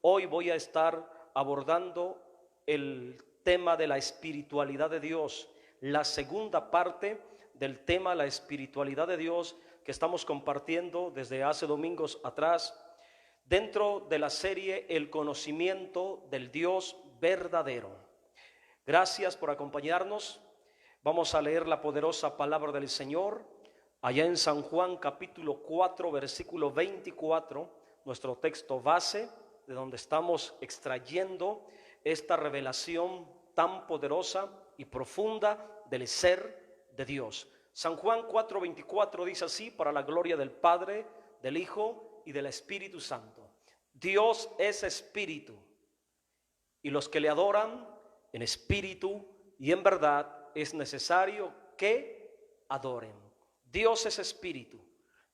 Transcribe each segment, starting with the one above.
Hoy voy a estar abordando el tema de la espiritualidad de Dios, la segunda parte del tema la espiritualidad de Dios que estamos compartiendo desde hace domingos atrás, dentro de la serie El conocimiento del Dios verdadero. Gracias por acompañarnos. Vamos a leer la poderosa palabra del Señor allá en San Juan capítulo 4 versículo 24, nuestro texto base, de donde estamos extrayendo esta revelación tan poderosa y profunda del ser de Dios. San Juan 4:24 dice así: para la gloria del Padre, del Hijo y del Espíritu Santo. Dios es espíritu, y los que le adoran en espíritu y en verdad es necesario que adoren. Dios es espíritu.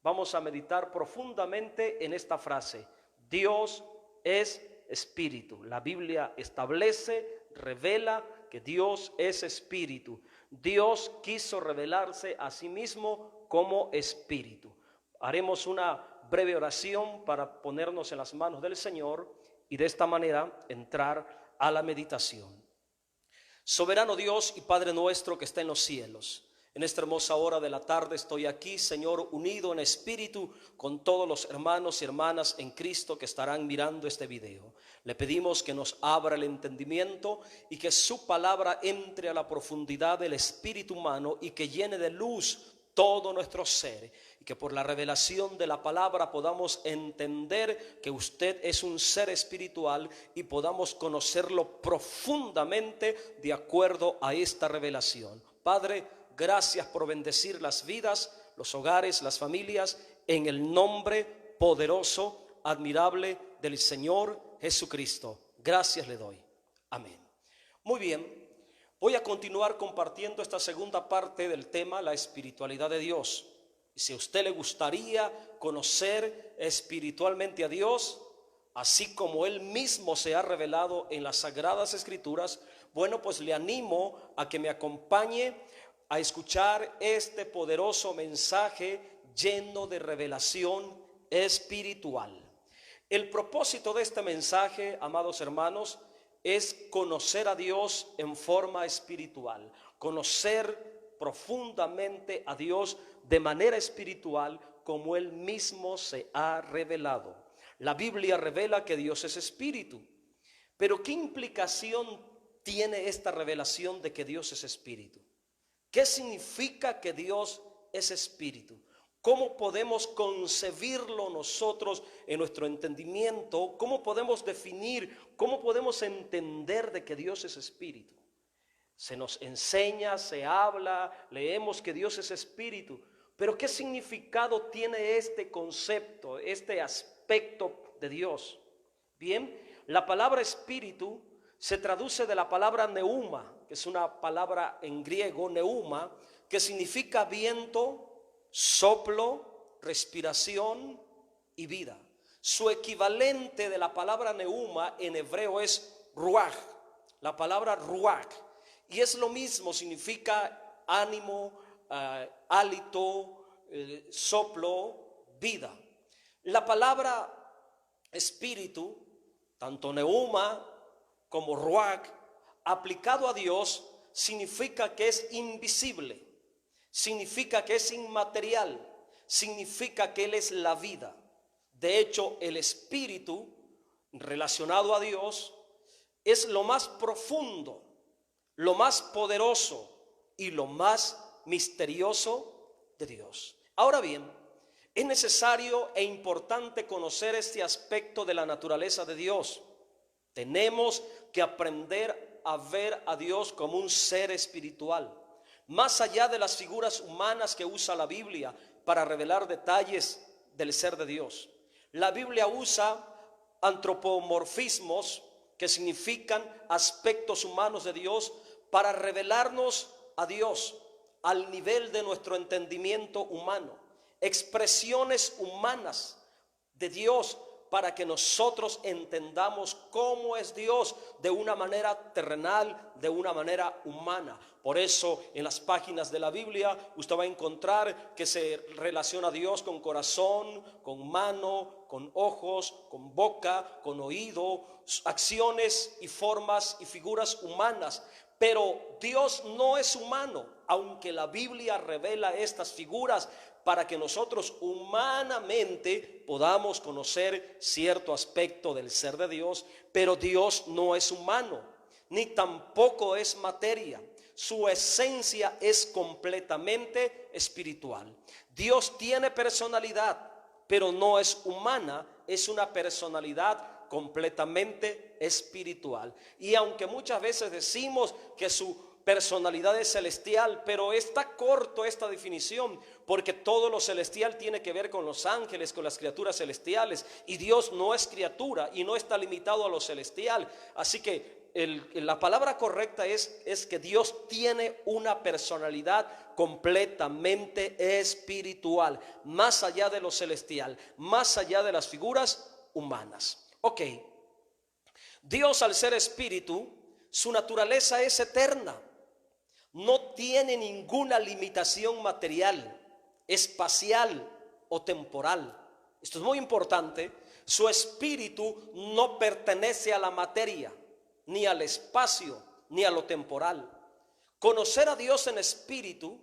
Vamos a meditar profundamente en esta frase: Dios es espíritu. La Biblia establece, revela que Dios es espíritu. Dios quiso revelarse a sí mismo como espíritu. Haremos una breve oración para ponernos en las manos del Señor y de esta manera entrar a la meditación. Soberano Dios y Padre nuestro que está en los cielos, en esta hermosa hora de la tarde estoy aquí, Señor, unido en espíritu con todos los hermanos y hermanas en Cristo que estarán mirando este video. Le pedimos que nos abra el entendimiento y que su palabra entre a la profundidad del espíritu humano y que llene de luz todo nuestro ser, y que por la revelación de la palabra podamos entender que usted es un ser espiritual y podamos conocerlo profundamente de acuerdo a esta revelación. Padre, gracias por bendecir las vidas, los hogares, las familias, en el nombre poderoso, admirable del Señor Jesucristo. Gracias le doy. Amén. Muy bien, voy a continuar compartiendo esta segunda parte del tema, la espiritualidad de Dios. Y si a usted le gustaría conocer espiritualmente a Dios, así como Él mismo se ha revelado en las Sagradas Escrituras, bueno, pues le animo a que me acompañe a escuchar este poderoso mensaje lleno de revelación espiritual. El propósito de este mensaje, amados hermanos, es conocer a Dios en forma espiritual, conocer profundamente a Dios de manera espiritual como Él mismo se ha revelado. La Biblia revela que Dios es espíritu, pero ¿qué implicación tiene esta revelación de que Dios es espíritu? ¿Qué significa que Dios es espíritu? ¿Cómo podemos concebirlo nosotros en nuestro entendimiento? ¿Cómo podemos definir, cómo podemos entender de que Dios es espíritu? Se nos enseña, se habla, leemos que Dios es espíritu, pero ¿qué significado tiene este concepto, este aspecto de Dios? Bien, la palabra espíritu se traduce de la palabra neuma, que es una palabra en griego, neuma, que significa viento, soplo, respiración y vida. Su equivalente de la palabra neuma en hebreo es ruach, la palabra ruach, y es lo mismo, significa ánimo, hálito, soplo, vida. La palabra espíritu, tanto neuma como ruach, aplicado a Dios, significa que es invisible, significa que es inmaterial, significa que Él es la vida. De hecho, el espíritu relacionado a Dios es lo más profundo, lo más poderoso y lo más misterioso de Dios. Ahora bien, es necesario e importante conocer este aspecto de la naturaleza de Dios. Tenemos que aprender a ver a Dios como un ser espiritual, más allá de las figuras humanas que usa la Biblia para revelar detalles del ser de Dios. La Biblia usa antropomorfismos, que significan aspectos humanos de Dios, para revelarnos a Dios al nivel de nuestro entendimiento humano, expresiones humanas de Dios para que nosotros entendamos cómo es Dios de una manera terrenal, de una manera humana. Por eso en las páginas de la Biblia usted va a encontrar que se relaciona a Dios con corazón, con mano, con ojos, con boca, con oído, acciones y formas y figuras humanas. Pero Dios no es humano, aunque la Biblia revela estas figuras para que nosotros humanamente podamos conocer cierto aspecto del ser de Dios. Pero Dios no es humano, ni tampoco es materia. Su esencia es completamente espiritual. Dios tiene personalidad, pero no es humana, es una personalidad completamente espiritual. Y aunque muchas veces decimos que su personalidad es celestial, pero está corto esta definición, porque todo lo celestial tiene que ver con los ángeles, con las criaturas celestiales, y Dios no es criatura y no está limitado a lo celestial. Así que la palabra correcta es que Dios tiene una personalidad completamente espiritual, más allá de lo celestial, más allá de las figuras humanas. Ok, Dios, al ser espíritu, su naturaleza es eterna, no tiene ninguna limitación material, espacial o temporal. Esto es muy importante. Su espíritu no pertenece a la materia, ni al espacio, ni a lo temporal. Conocer a Dios en espíritu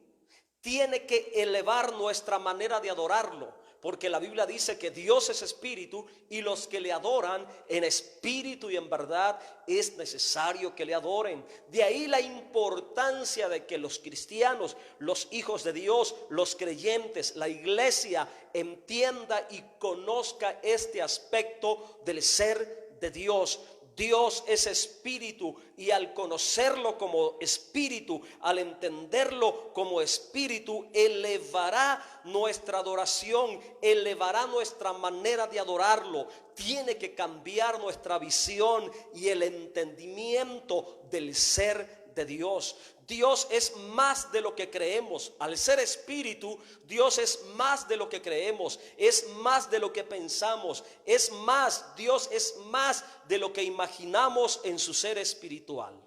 tiene que elevar nuestra manera de adorarlo, porque la Biblia dice que Dios es espíritu y los que le adoran en espíritu y en verdad es necesario que le adoren. De ahí la importancia de que los cristianos, los hijos de Dios, los creyentes, la iglesia entienda y conozca este aspecto del ser de Dios. Dios es espíritu, y al conocerlo como espíritu, al entenderlo como espíritu, elevará nuestra adoración, elevará nuestra manera de adorarlo. Tiene que cambiar nuestra visión y el entendimiento del ser de Dios. Dios es más de lo que creemos. Al ser espíritu, Dios es más de lo que creemos, es más de lo que pensamos, es más, Dios es más de lo que imaginamos en su ser espiritual.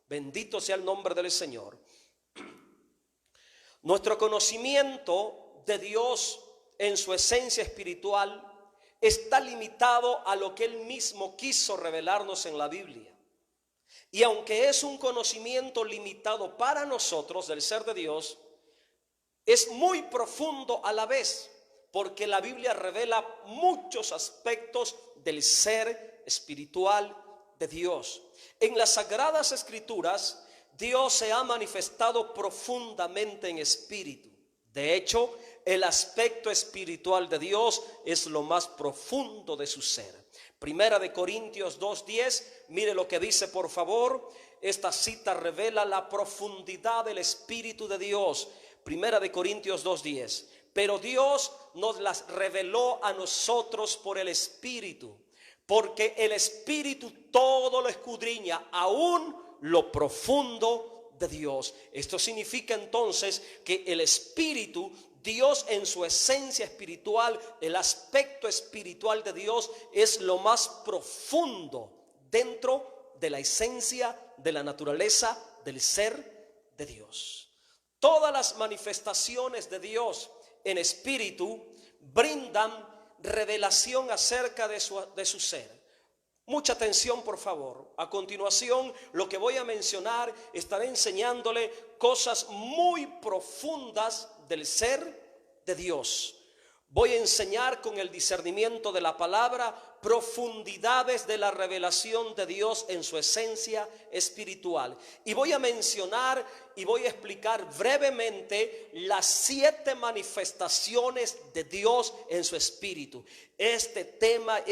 Bendito sea el nombre del Señor. Nuestro conocimiento de Dios en su esencia espiritual está limitado a lo que Él mismo quiso revelarnos en la Biblia. Y aunque es un conocimiento limitado para nosotros del ser de Dios, es muy profundo a la vez, porque la Biblia revela muchos aspectos del ser espiritual de Dios. En las Sagradas Escrituras, Dios se ha manifestado profundamente en espíritu. De hecho, el aspecto espiritual de Dios es lo más profundo de su ser. Primera de Corintios 2:10, mire lo que dice, por favor. Esta cita revela la profundidad del Espíritu de Dios. Primera de Corintios 2:10. Pero Dios nos las reveló a nosotros por el Espíritu, porque el Espíritu todo lo escudriña, aún lo profundo de Dios. Esto significa entonces que el Espíritu, Dios en su esencia espiritual, el aspecto espiritual de Dios es lo más profundo dentro de la esencia de la naturaleza del ser de Dios. Todas las manifestaciones de Dios en espíritu brindan revelación acerca de su ser. Mucha atención, por favor. A continuación, lo que voy a mencionar, estaré enseñándole cosas muy profundas del ser de Dios. Voy a enseñar con el discernimiento de la palabra profundidades de la revelación de Dios en su esencia espiritual. Y voy a mencionar y voy a explicar brevemente las 7 manifestaciones de Dios en su espíritu. Este tema,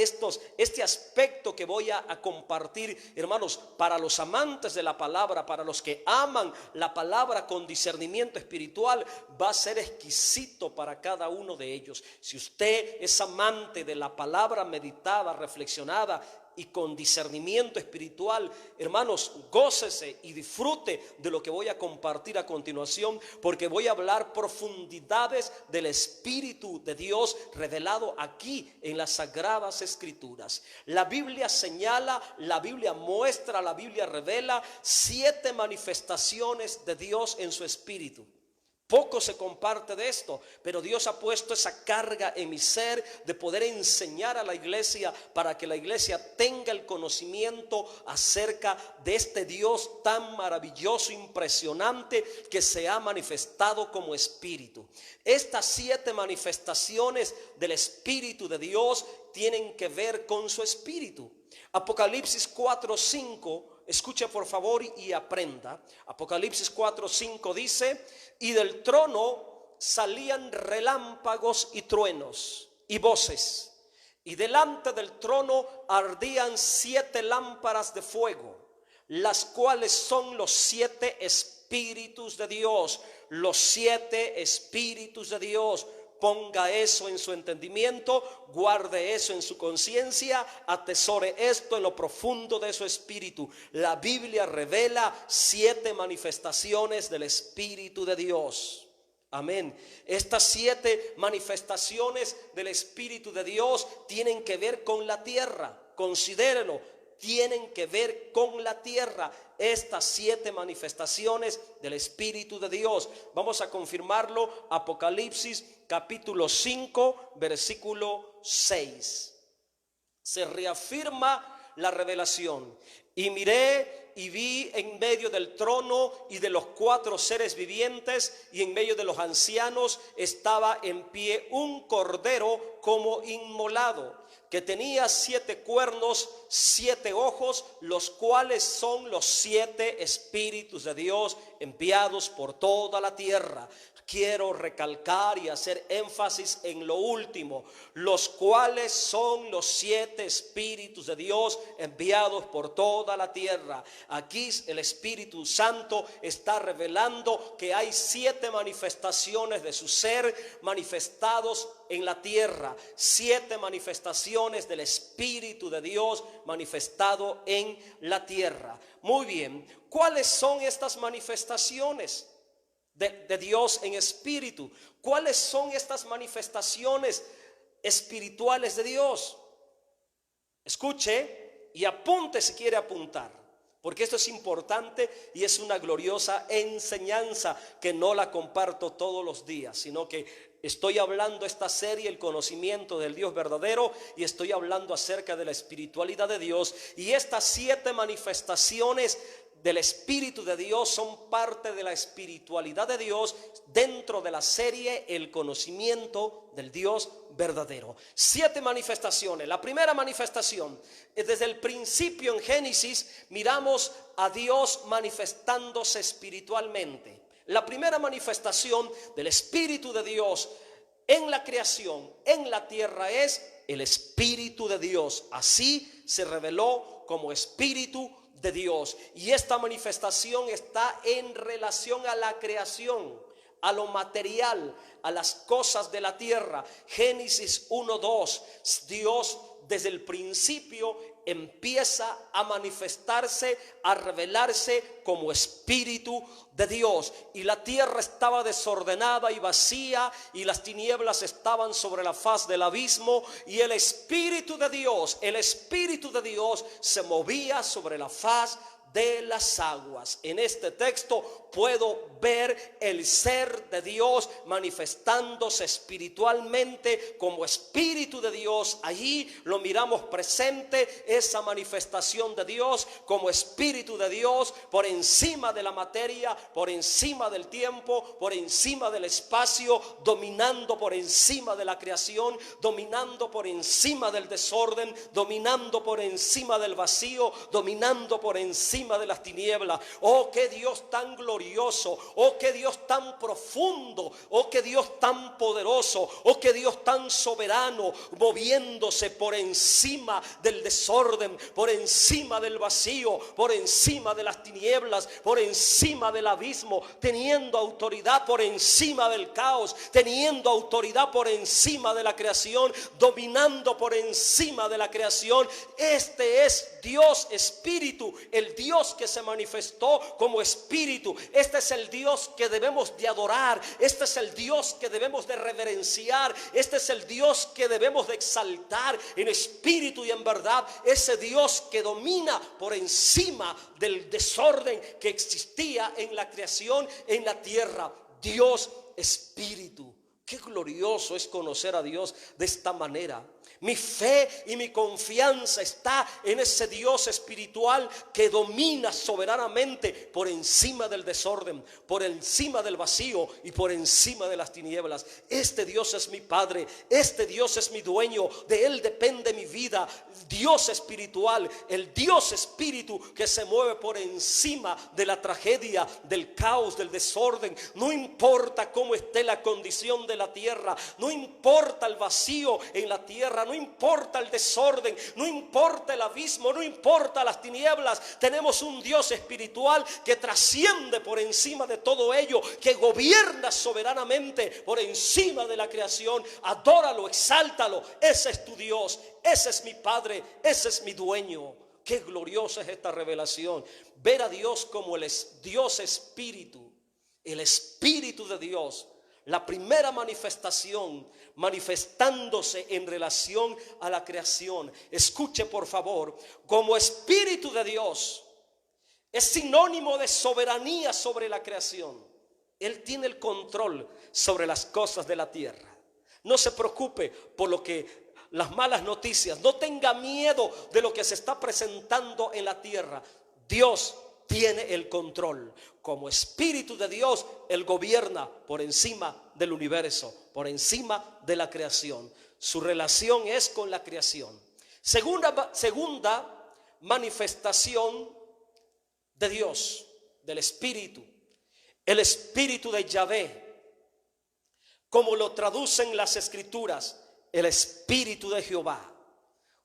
este aspecto que voy a compartir, hermanos, para los amantes de la palabra, para los que aman la palabra con discernimiento espiritual, va a ser exquisito para cada uno de ellos. Si usted es amante de la palabra meditada, reflexionada y con discernimiento espiritual, hermanos, gócese y disfrute de lo que voy a compartir a continuación, porque voy a hablar profundidades del Espíritu de Dios revelado aquí en las Sagradas Escrituras. La Biblia señala, la Biblia muestra, la Biblia revela 7 manifestaciones de Dios en su Espíritu. Poco se comparte de esto, pero Dios ha puesto esa carga en mi ser de poder enseñar a la iglesia para que la iglesia tenga el conocimiento acerca de este Dios tan maravilloso, impresionante, que se ha manifestado como Espíritu. Estas 7 manifestaciones del Espíritu de Dios tienen que ver con su Espíritu. Apocalipsis 4:5. Escuche por favor y aprenda. Apocalipsis 4:5 dice: y del trono salían relámpagos y truenos y voces, y delante del trono ardían 7 lámparas de fuego, las cuales son los 7 espíritus de Dios. Los 7 espíritus de Dios. Ponga eso en su entendimiento, guarde eso en su conciencia, atesore esto en lo profundo de su espíritu. La Biblia revela 7 manifestaciones del Espíritu de Dios. Amén. Estas 7 manifestaciones del Espíritu de Dios tienen que ver con la tierra. Considérelo. Tienen que ver con la tierra. Estas 7 manifestaciones del Espíritu de Dios. Vamos a confirmarlo. Apocalipsis capítulo 5 versículo 6. Se reafirma la revelación. Y miré y vi en medio del trono y de los 4 seres vivientes y en medio de los ancianos estaba en pie un cordero como inmolado, que tenía 7 cuernos, 7 ojos, los cuales son los 7 espíritus de Dios enviados por toda la tierra. Quiero recalcar y hacer énfasis en lo último, los cuales son los 7 espíritus de Dios enviados por toda la tierra. Aquí el Espíritu Santo está revelando que hay 7 manifestaciones de su ser manifestados en la tierra, 7 manifestaciones del Espíritu de Dios manifestado en la tierra. Muy bien, ¿cuáles son estas manifestaciones de Dios en espíritu? ¿Cuáles son estas manifestaciones espirituales de Dios? Escuche y apunte si quiere apuntar, porque esto es importante y es una gloriosa enseñanza que no la comparto todos los días, sino que estoy hablando esta serie, el conocimiento del Dios verdadero, y estoy hablando acerca de la espiritualidad de Dios. Y estas 7 manifestaciones del Espíritu de Dios son parte de la espiritualidad de Dios dentro de la serie El conocimiento del Dios verdadero. 7 manifestaciones. La primera manifestación, desde el principio en Génesis miramos a Dios manifestándose espiritualmente. La primera manifestación del Espíritu de Dios en la creación, en la tierra, es el Espíritu de Dios. Así se reveló como Espíritu de Dios. Y esta manifestación está en relación a la creación, a lo material, a las cosas de la tierra. Génesis 1:2. Dios desde el principio empieza a manifestarse, a revelarse como Espíritu de Dios. Y la tierra estaba desordenada y vacía, y las tinieblas estaban sobre la faz del abismo, y el Espíritu de Dios se movía sobre la faz de las aguas. En este texto puedo ver el ser de Dios manifestándose espiritualmente como Espíritu de Dios. Allí lo miramos presente, esa manifestación de Dios como Espíritu de Dios por encima de la materia, por encima del tiempo, por encima del espacio, dominando por encima de la creación, dominando por encima del desorden, dominando por encima del vacío, dominando por encima de las tinieblas. Oh, qué Dios tan glorioso, oh, qué Dios tan profundo, oh, qué Dios tan poderoso, oh, qué Dios tan soberano, moviéndose por encima del desorden, por encima del vacío, por encima de las tinieblas, por encima del abismo, teniendo autoridad por encima del caos, teniendo autoridad por encima de la creación, dominando por encima de la creación. Este es Dios Espíritu, el Dios que se manifestó como Espíritu. Este es el Dios que debemos de adorar, este es el Dios que debemos de reverenciar, este es el Dios que debemos de exaltar en espíritu y en verdad. Ese Dios que domina por encima del desorden que existía en la creación, en la tierra. Dios Espíritu. Qué glorioso es conocer a Dios de esta manera. Mi fe y mi confianza está en ese Dios espiritual que domina soberanamente por encima del desorden, por encima del vacío y por encima de las tinieblas. Este Dios es mi Padre, este Dios es mi dueño, de Él depende mi vida. Dios espiritual, el Dios Espíritu que se mueve por encima de la tragedia, del caos, del desorden. No importa cómo esté la condición de la tierra, no importa el vacío en la tierra, no importa el desorden, no importa el abismo, no importa las tinieblas. Tenemos un Dios espiritual que trasciende por encima de todo ello, que gobierna soberanamente por encima de la creación. Adóralo, exáltalo. Ese es tu Dios, ese es mi Padre, ese es mi dueño. Qué gloriosa es esta revelación. Ver a Dios como el Dios Espíritu, el Espíritu de Dios. La primera manifestación, manifestándose en relación a la creación. Escuche por favor, como Espíritu de Dios es sinónimo de soberanía sobre la creación. Él tiene el control sobre las cosas de la tierra. No se preocupe por lo que las malas noticias, no tenga miedo de lo que se está presentando en la tierra. Dios tiene el control. Como Espíritu de Dios, Él gobierna por encima del universo, por encima de la creación. Su relación es con la creación. Segunda manifestación de Dios, del Espíritu. El Espíritu de Yahvé, como lo traducen las Escrituras, el Espíritu de Jehová.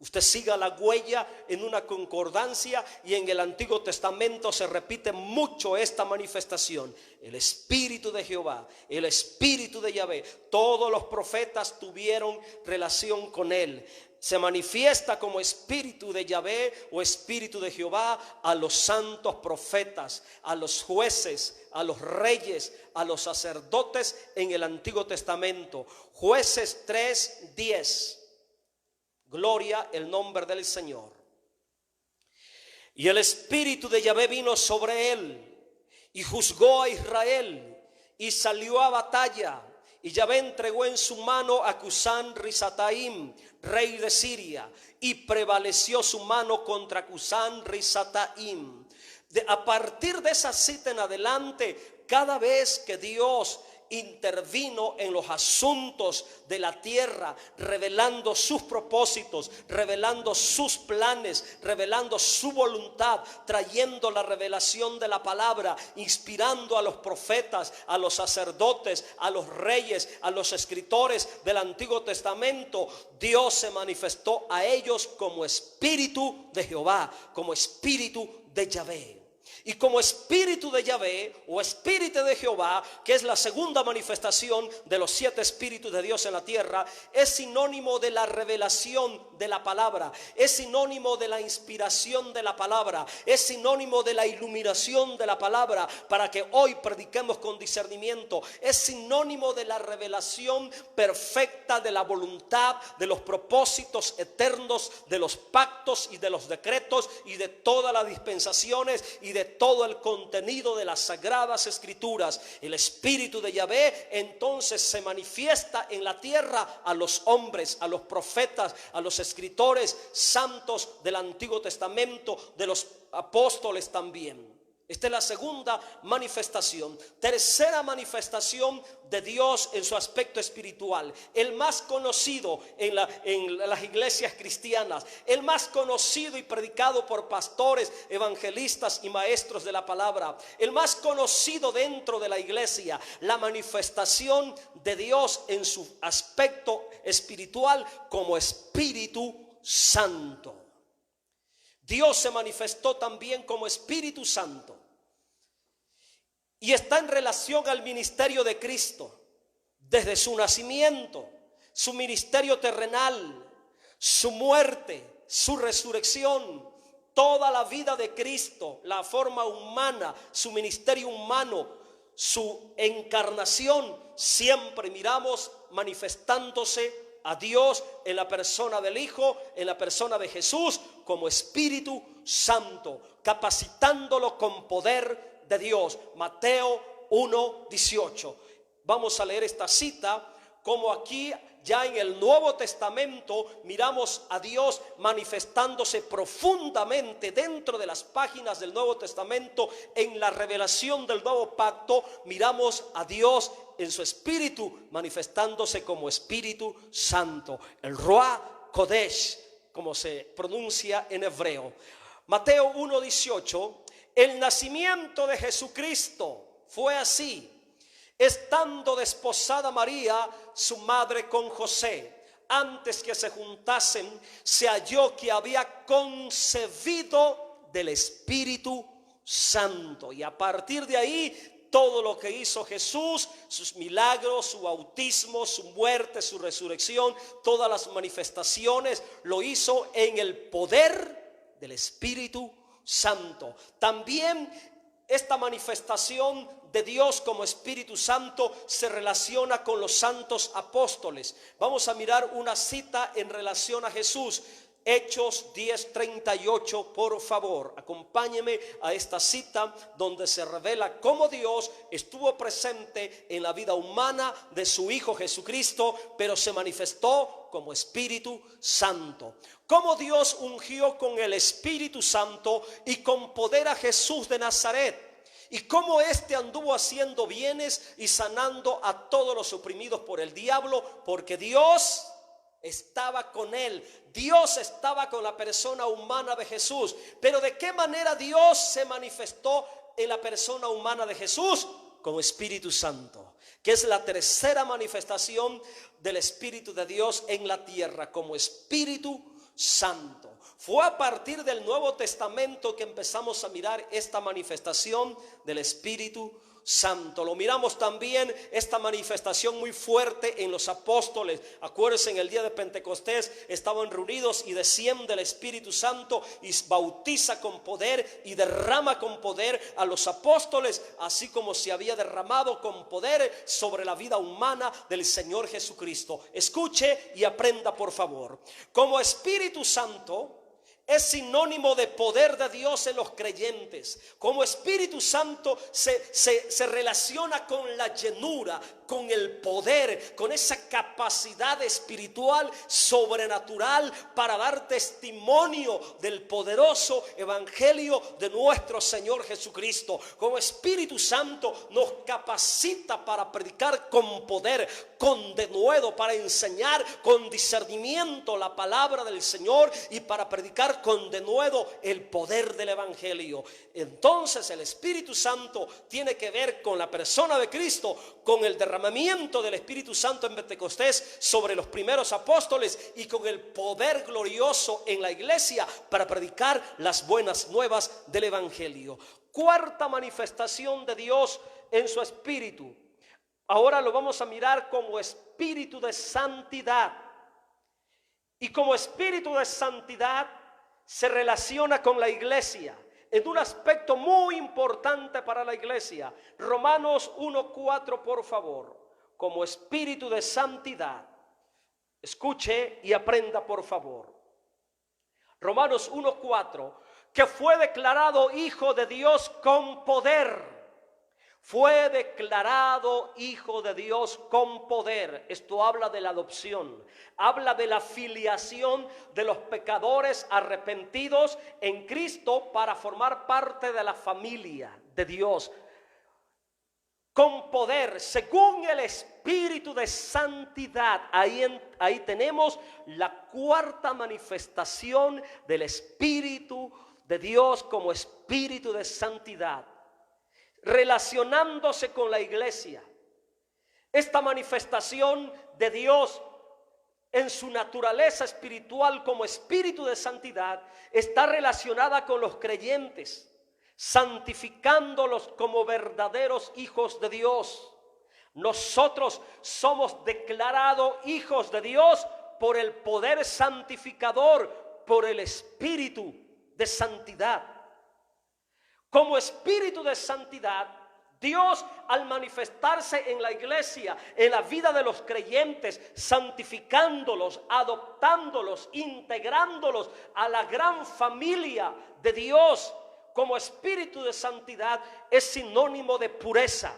Usted siga la huella en una concordancia y en el Antiguo Testamento se repite mucho esta manifestación. El Espíritu de Jehová, el Espíritu de Yahvé. Todos los profetas tuvieron relación con Él. Se manifiesta como Espíritu de Yahvé o Espíritu de Jehová a los santos profetas, a los jueces, a los reyes, a los sacerdotes en el Antiguo Testamento. Jueces 3:10. Gloria el nombre del Señor. Y el Espíritu de Yahvé vino sobre él y juzgó a Israel y salió a batalla. Y Yahvé entregó en su mano a Cusán Risataim, rey de Siria, y prevaleció su mano contra Cusán Risataim. A partir de esa cita en adelante, cada vez que Dios intervino en los asuntos de la tierra, revelando sus propósitos, revelando sus planes, revelando su voluntad, trayendo la revelación de la palabra, inspirando a los profetas, a los sacerdotes, a los reyes, a los escritores del Antiguo Testamento. Dios se manifestó a ellos como Espíritu de Jehová, como Espíritu de Yahvé. Y como Espíritu de Yahvé o Espíritu de Jehová, que es la segunda manifestación de los 7 espíritus de Dios en la tierra, es sinónimo de la revelación de la palabra, es sinónimo de la inspiración de la palabra, es sinónimo de la iluminación de la palabra para que hoy prediquemos con discernimiento, es sinónimo de la revelación perfecta de la voluntad, de los propósitos eternos, de los pactos y de los decretos y de todas las dispensaciones y de todo el contenido de las sagradas escrituras. El Espíritu de Yahvé entonces se manifiesta en la tierra a los hombres, a los profetas, a los escritores santos del Antiguo Testamento, de los apóstoles también. Esta es la segunda manifestación. Tercera manifestación de Dios en su aspecto espiritual, el más conocido en las iglesias cristianas, el más conocido y predicado por pastores, evangelistas y maestros de la palabra, el más conocido dentro de la iglesia, la manifestación de Dios en su aspecto espiritual como Espíritu Santo. Dios se manifestó también como Espíritu Santo y está en relación al ministerio de Cristo desde su nacimiento, su ministerio terrenal, su muerte, su resurrección, toda la vida de Cristo, la forma humana, su ministerio humano, su encarnación. Siempre miramos manifestándose a Dios en la persona del Hijo, en la persona de Jesús, como Espíritu Santo, capacitándolo con poder de Dios. Mateo 1:18. Vamos a leer esta cita, como aquí ya en el Nuevo Testamento miramos a Dios manifestándose profundamente dentro de las páginas del Nuevo Testamento. En la revelación del nuevo pacto miramos a Dios en su espíritu manifestándose como Espíritu Santo, el Ruach Kodesh, como se pronuncia en hebreo. Mateo 1:18. El nacimiento de Jesucristo fue así: estando desposada María, su madre, con José, antes que se juntasen, se halló que había concebido del Espíritu Santo. Y a partir de ahí, todo lo que hizo Jesús, sus milagros, su bautismo, su muerte, su resurrección, todas las manifestaciones, lo hizo en el poder del Espíritu Santo. También esta manifestación de Dios como Espíritu Santo se relaciona con los santos apóstoles. Vamos a mirar una cita en relación a Jesús. Hechos 10:38, por favor, acompáñeme a esta cita donde se revela cómo Dios estuvo presente en la vida humana de su Hijo Jesucristo, pero se manifestó como Espíritu Santo. Cómo Dios ungió con el Espíritu Santo y con poder a Jesús de Nazaret, y cómo éste anduvo haciendo bienes y sanando a todos los oprimidos por el diablo, porque Dios estaba con él. Dios estaba con la persona humana de Jesús. Pero ¿de qué manera Dios se manifestó en la persona humana de Jesús? Como Espíritu Santo, que es la tercera manifestación del Espíritu de Dios en la tierra, como Espíritu Santo. Fue a partir del Nuevo Testamento que empezamos a mirar esta manifestación del Espíritu Santo. Lo miramos también, esta manifestación muy fuerte, en los apóstoles. Acuérdense, en el día de Pentecostés estaban reunidos y desciende el Espíritu Santo y bautiza con poder y derrama con poder a los apóstoles, así como se había derramado con poder sobre la vida humana del Señor Jesucristo. Escuche y aprenda, por favor. Como Espíritu Santo es sinónimo de poder de Dios en los creyentes. Como Espíritu Santo se relaciona con la llenura, con el poder, con esa capacidad espiritual sobrenatural para dar testimonio del poderoso evangelio de nuestro Señor Jesucristo. Como Espíritu Santo nos capacita para predicar con poder, con denuedo, para enseñar con discernimiento la palabra del Señor y para predicar con denuedo el poder del evangelio. Entonces el Espíritu Santo tiene que ver con la persona de Cristo, con el derramamiento del Espíritu Santo en Pentecostés sobre los primeros apóstoles y con el poder glorioso en la iglesia para predicar las buenas nuevas del evangelio. Cuarta manifestación de Dios en su Espíritu. Ahora lo vamos a mirar como Espíritu de santidad. Y como Espíritu de santidad se relaciona con la iglesia en un aspecto muy importante para la iglesia. Romanos 1:4, por favor. Como Espíritu de santidad. Escuche y aprenda, por favor. Romanos 1:4, que fue declarado Hijo de Dios con poder. Fue declarado Hijo de Dios con poder. Esto habla de la adopción, habla de la filiación de los pecadores arrepentidos en Cristo para formar parte de la familia de Dios. Con poder, según el Espíritu de santidad. Ahí tenemos la cuarta manifestación del Espíritu de Dios como Espíritu de santidad, relacionándose con la iglesia. Esta manifestación de Dios en su naturaleza espiritual como Espíritu de santidad está relacionada con los creyentes, santificándolos como verdaderos hijos de Dios. Nosotros somos declarados hijos de Dios por el poder santificador, por el Espíritu de santidad. Como Espíritu de santidad, Dios, al manifestarse en la iglesia, en la vida de los creyentes, santificándolos, adoptándolos, integrándolos a la gran familia de Dios, como Espíritu de santidad, es sinónimo de pureza,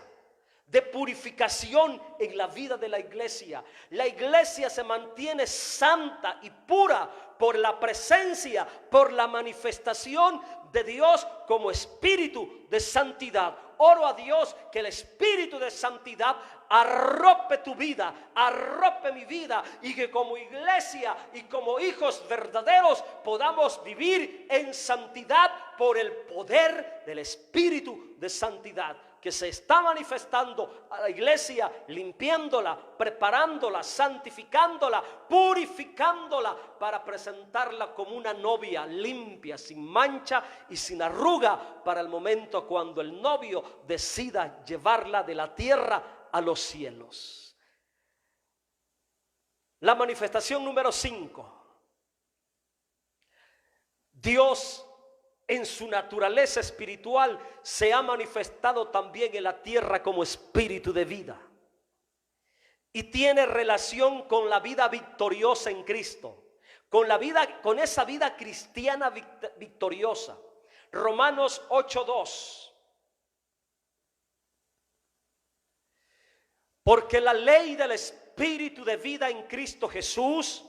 de purificación en la vida de la iglesia. La iglesia se mantiene santa y pura por la presencia, por la manifestación de Dios como espíritu de santidad. Oro a Dios que el espíritu de santidad arrope tu vida, arrope mi vida, y que como iglesia y como hijos verdaderos podamos vivir en santidad por el poder del espíritu de santidad que se está manifestando a la iglesia, limpiándola, preparándola, santificándola, purificándola para presentarla como una novia limpia, sin mancha y sin arruga, para el momento cuando el novio decida llevarla de la tierra a los cielos. La manifestación número 5. Dios en su naturaleza espiritual se ha manifestado también en la tierra como espíritu de vida y tiene relación con la vida victoriosa en Cristo, con la vida, con esa vida cristiana victoriosa. Romanos 8:2. Porque la ley del espíritu de vida en Cristo Jesús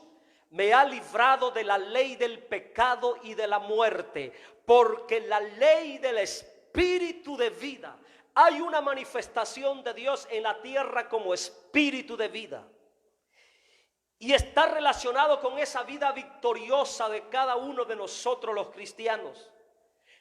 me ha librado de la ley del pecado y de la muerte. Porque la ley del espíritu de vida, hay una manifestación de Dios en la tierra como espíritu de vida, y está relacionado con esa vida victoriosa de cada uno de nosotros los cristianos.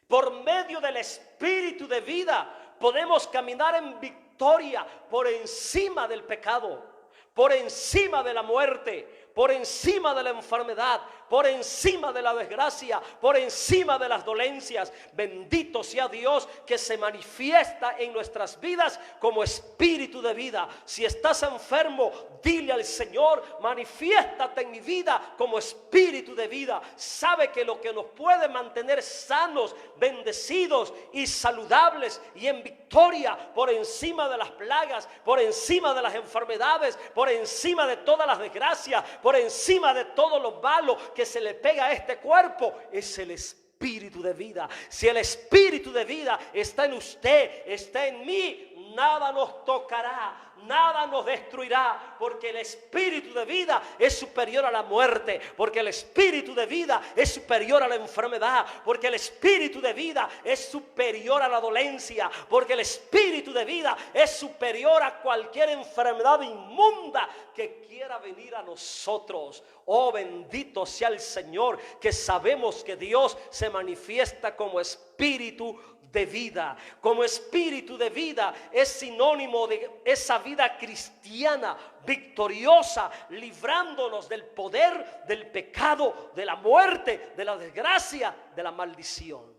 Por medio del espíritu de vida podemos caminar en victoria por encima del pecado, por encima de la muerte, por encima de la enfermedad, por encima de la desgracia, por encima de las dolencias. Bendito sea Dios que se manifiesta en nuestras vidas como espíritu de vida. Si estás enfermo, dile al Señor: manifiéstate en mi vida como espíritu de vida. Sabe que lo que nos puede mantener sanos, bendecidos y saludables y en victoria por encima de las plagas, por encima de las enfermedades, por encima de todas las desgracias, por encima de todo lo malo que se le pega a este cuerpo, es el espíritu de vida. Si el espíritu de vida está en usted, está en mí, nada nos tocará, nada nos destruirá, porque el espíritu de vida es superior a la muerte, porque el espíritu de vida es superior a la enfermedad, porque el espíritu de vida es superior a la dolencia, porque el espíritu de vida es superior a cualquier enfermedad inmunda que quiera venir a nosotros. Oh, bendito sea el Señor, que sabemos que Dios se manifiesta como espíritu de vida. Como espíritu de vida es sinónimo de esa vida cristiana victoriosa, librándonos del poder del pecado, de la muerte, de la desgracia, de la maldición.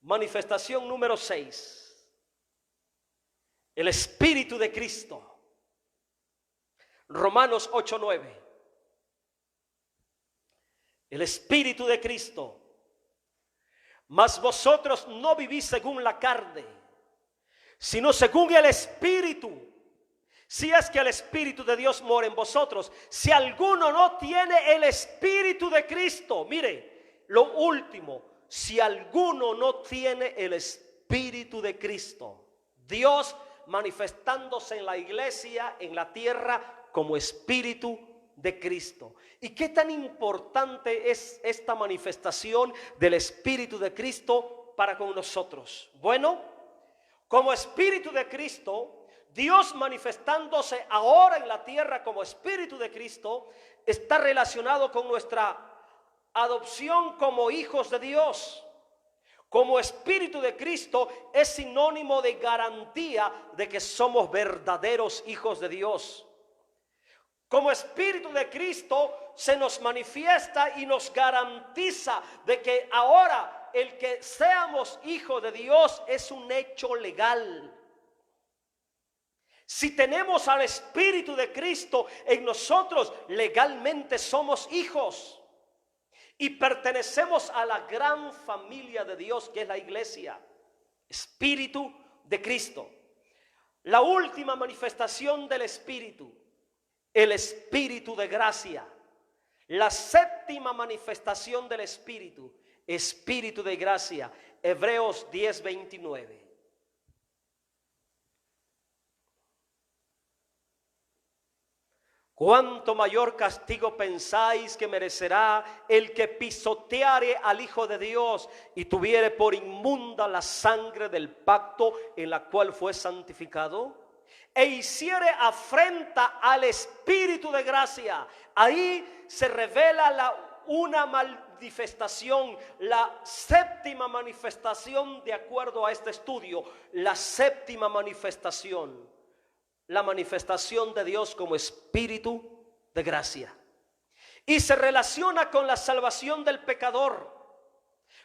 Manifestación número 6. El espíritu de Cristo. Romanos 8:9. El espíritu de Cristo. Mas vosotros no vivís según la carne, sino según el espíritu. Si es que el espíritu de Dios mora en vosotros. Si alguno no tiene el espíritu de Cristo, mire, lo último, si alguno no tiene el espíritu de Cristo, Dios manifestándose en la iglesia, en la tierra, como espíritu de Cristo. ¿Y qué tan importante es esta manifestación del espíritu de Cristo para con nosotros? Bueno, como espíritu de Cristo, Dios manifestándose ahora en la tierra como espíritu de Cristo, está relacionado con nuestra adopción como hijos de Dios. Como espíritu de Cristo es sinónimo de garantía de que somos verdaderos hijos de Dios. Como espíritu de Cristo se nos manifiesta y nos garantiza de que ahora el que seamos hijos de Dios es un hecho legal. Si tenemos al espíritu de Cristo en nosotros, legalmente somos hijos y pertenecemos a la gran familia de Dios, que es la iglesia. Espíritu de Cristo. La última manifestación del espíritu, el espíritu de gracia. La séptima manifestación del espíritu, espíritu de gracia. Hebreos 10:29. ¿Cuánto mayor castigo pensáis que merecerá el que pisoteare al Hijo de Dios y tuviere por inmunda la sangre del pacto en la cual fue santificado? E hiciere afrenta al Espíritu de gracia. Ahí se revela una manifestación, la séptima manifestación, de acuerdo a este estudio, la séptima manifestación. La manifestación de Dios como Espíritu de gracia. Y se relaciona con la salvación del pecador.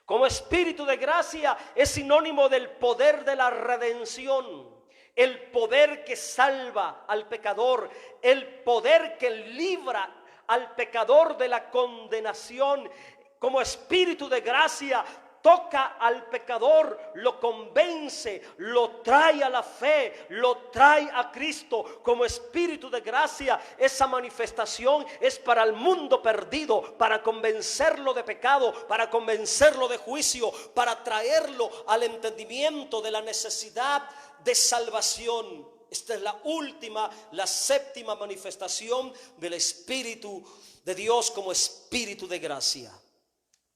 Como Espíritu de gracia es sinónimo del poder de la redención. El poder que salva al pecador. El poder que libra al pecador de la condenación. Como Espíritu de gracia toca al pecador, lo convence, lo trae a la fe, lo trae a Cristo. Como Espíritu de gracia, esa manifestación es para el mundo perdido, para convencerlo de pecado, para convencerlo de juicio, para traerlo al entendimiento de la necesidad de salvación. Esta es la última, la séptima manifestación del Espíritu de Dios como Espíritu de gracia.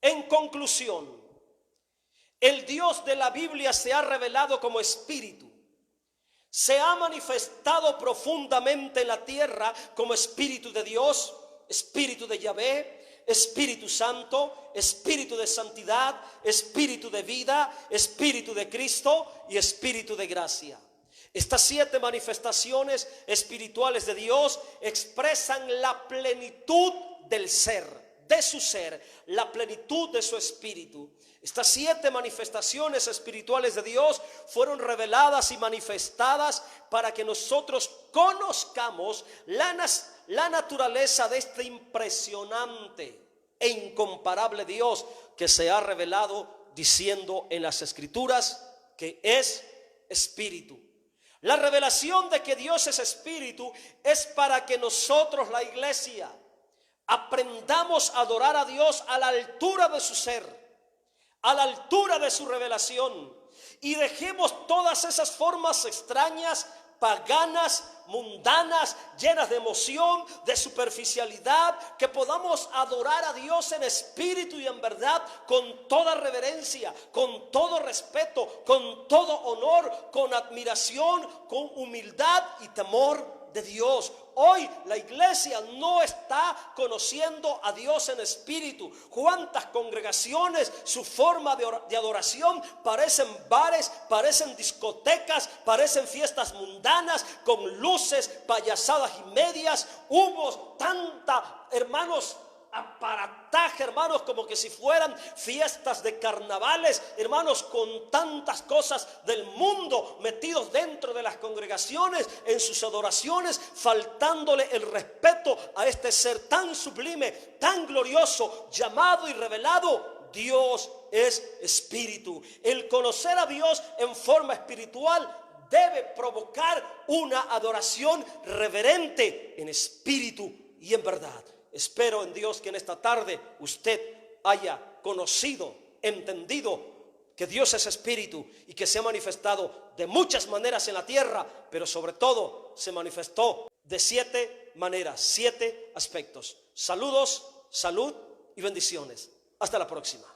En conclusión, el Dios de la Biblia se ha revelado como Espíritu. Se ha manifestado profundamente en la tierra como Espíritu de Dios, Espíritu de Yahvé, Espíritu Santo, Espíritu de santidad, Espíritu de vida, Espíritu de Cristo y Espíritu de gracia. Estas 7 manifestaciones espirituales de Dios expresan la plenitud del ser, de su ser, la plenitud de su espíritu. Estas 7 manifestaciones espirituales de Dios fueron reveladas y manifestadas para que nosotros conozcamos la naturaleza de este impresionante e incomparable Dios que se ha revelado diciendo en las Escrituras que es Espíritu. La revelación de que Dios es Espíritu es para que nosotros, la iglesia, aprendamos a adorar a Dios a la altura de su ser, a la altura de su revelación, y dejemos todas esas formas extrañas, paganas, mundanas, llenas de emoción, de superficialidad, que podamos adorar a Dios en espíritu y en verdad, con toda reverencia, con todo respeto, con todo honor, con admiración, con humildad y temor de Dios. Hoy la iglesia no está conociendo a Dios en espíritu. ¿Cuántas congregaciones, su forma de adoración parecen bares, parecen discotecas, parecen fiestas mundanas con luces, payasadas y medias, humos, tanta, hermanos, aparataje, hermanos, como que si fueran fiestas de carnavales, hermanos, con tantas cosas del mundo metidos dentro de las congregaciones, en sus adoraciones, faltándole el respeto a este ser tan sublime, tan glorioso, llamado y revelado. Dios es espíritu. El conocer a Dios en forma espiritual debe provocar una adoración reverente en espíritu y en verdad. Espero en Dios que en esta tarde usted haya conocido, entendido que Dios es espíritu y que se ha manifestado de muchas maneras en la tierra, pero sobre todo se manifestó de 7 maneras, 7 aspectos. Saludos, salud y bendiciones. Hasta la próxima.